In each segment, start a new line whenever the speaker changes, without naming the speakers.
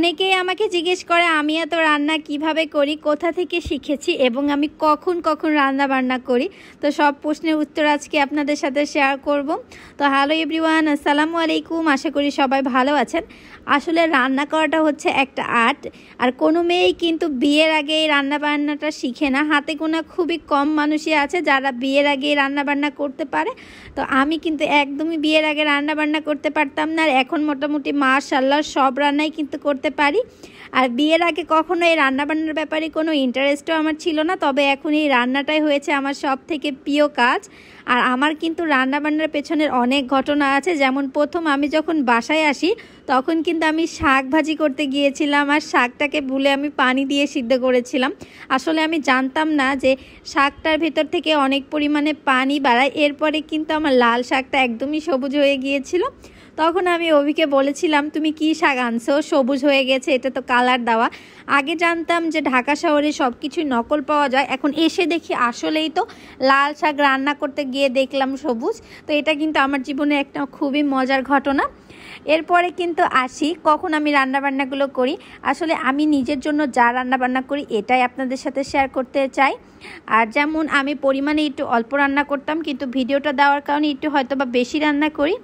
অনেকেই আমাকে জিজ্ঞেস করে আমি এত রান্না কিভাবে করি, কোথা থেকে শিখেছি এবং আমি কখন কখন রান্না বান্না করি। তো সব প্রশ্নের উত্তর আজকে আপনাদের সাথে শেয়ার করব। তো হ্যালো এভরিওয়ান, আসসালামু আলাইকুম। আশা করি সবাই ভালো আছেন। আসলে রান্না করাটা হচ্ছে একটা আর্ট, আর কোনো মেয়েই কিন্তু বিয়ের আগে এই রান্না বান্নাটা শিখে না। হাতে গোনা খুবই কম মানুষই আছে যারা বিয়ের আগে রান্না বান্না করতে পারে। তো আমি কিন্তু একদমই বিয়ের আগে রান্না বান্না করতে পারতাম না, আর এখন মোটামুটি মাশাআল্লাহ সব রান্নাই কিন্তু করতে পারি। আর বিয়ের আগে কখনো এই রান্নাবান্নার ব্যাপারে কোনো ইন্টারেস্টও আমার ছিল না, তবে এখন এই রান্নাটাই হয়েছে আমার সব থেকে প্রিয় কাজ। আর আমার কিন্তু রান্নাবান্নার পেছনের অনেক ঘটনা আছে। যেমন প্রথম আমি যখন বাসায় আসি তখন কিন্তু আমি শাক ভাজি করতে গিয়েছিলাম, আর শাকটাকে ভুলে আমি পানি দিয়ে সিদ্ধ করেছিলাম। আসলে আমি জানতাম না যে শাকটার ভেতর থেকে অনেক পরিমাণে পানি বাড়ায়। এরপরে কিন্তু আমার লাল শাকটা একদমই সবুজ হয়ে গিয়েছিল। তখন আমি অভিকে বলেছিলাম, তুমি কি শাক আনছো, সবুজ হয়ে গেছে, এটা তো কালার দেওয়া। আগে জানতাম যে ঢাকা শহরে সব কিছুই নকল পাওয়া যায়, এখন এসে দেখি আসলেই তো লাল শাক রান্না করতে গিয়ে দেখলাম সবুজ। তো এটা কিন্তু আমার জীবনে একটা খুবই মজার ঘটনা। এরপরে কিন্তু আসি কখন আমি রান্নাবান্নাগুলো করি। আসলে আমি নিজের জন্য যা রান্নাবান্না করি এটাই আপনাদের সাথে শেয়ার করতে চাই। আর যেমন আমি পরিমাণে একটু অল্প রান্না করতাম, কিন্তু ভিডিওটা দেওয়ার কারণে একটু হয়তো বা বেশি রান্না করি।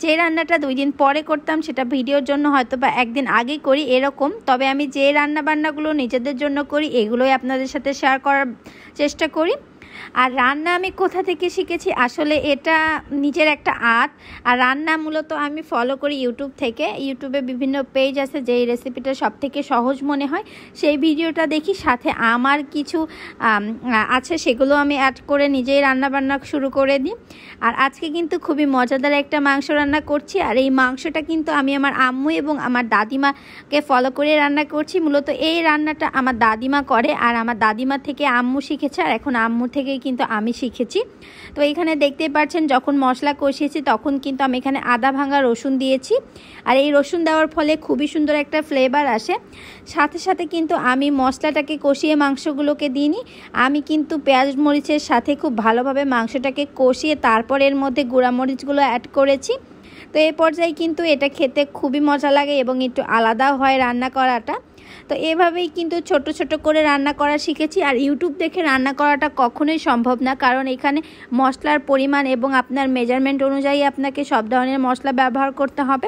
যে রান্নাটা 2 দিন পরে করতাম সেটা ভিডিওর জন্য হয়তো বা 1 দিন আগেই করি, এরকম। তবে আমি যে রান্নাবান্নাগুলো নিজেদের জন্য করি এগুলোই আপনাদের সাথে শেয়ার করার চেষ্টা করি। আর রান্না আমি কোথা থেকে শিখেছি, আসলে এটা নিজের একটা আর্ট। আর রান্না মূলত আমি ফলো করি ইউটিউব থেকে। ইউটিউবে বিভিন্ন পেজ আছে, যেই রেসিপিটা সব থেকে সহজ মনে হয় সেই ভিডিওটা দেখি, সাথে আমার কিছু আছে সেগুলো আমি অ্যাড করে নিজেই রান্নাবান্না শুরু করে দিই। আর আজকে কিন্তু খুবই মজাদার একটা মাংস রান্না করছি, আর এই মাংসটা কিন্তু আমি আমার আম্মু এবং আমার দাদিমাকে ফলো করে রান্না করছি। মূলত এই রান্নাটা আমার দাদিমা করে, আর আমার দাদিমা থেকে আম্মু শিখেছে, আর এখন আম্মু থেকে কিন্তু আমি শিখেছি। তো এখানে দেখতে পাচ্ছেন যখন মশলা কষিয়েছি তখন কিন্তু আমি এখানে আদা ভাঙা রসুন দিয়েছি, আর এই রসুন দেওয়ার ফলে খুবই সুন্দর একটা ফ্লেভার আসে। সাথে সাথে কিন্তু আমি মশলাটাকে কষিয়ে মাংসগুলোকে দিইনি, আমি কিন্তু পেঁয়াজ মরিচের সাথে খুব ভালোভাবে মাংসটাকে কষিয়ে তারপর এর মধ্যে গুঁড়া মরিচগুলো অ্যাড করেছি। তো এই পর্যায়ে কিন্তু এটা খেতে খুবই মজা লাগে এবং একটু আলাদাও হয় রান্না করাটা। তো এভাবেই কিন্তু ছোট ছোট করে রান্না করা শিখেছি। আর ইউটিউব দেখে রান্না করাটা কখনোই সম্ভব না, কারণ এখানে মশলার পরিমাণ এবং আপনার মেজারমেন্ট অনুযায়ী আপনাকে সব ধরনের মশলা ব্যবহার করতে হবে।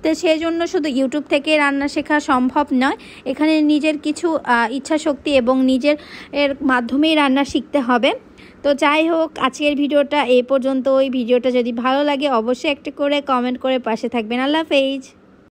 তো সেই জন্য শুধু ইউটিউব থেকে রান্না শেখা সম্ভব নয়, এখানে নিজের কিছু ইচ্ছা শক্তি এবং নিজের মাধ্যমেই রান্না শিখতে হবে। তো যাই হোক, আজকের ভিডিওটা এই পর্যন্ত। ওই ভিডিওটা যদি ভালো লাগে অবশ্যই একটা করে কমেন্ট করে পাশে থাকবেন। আল্লাহ হাফেজ।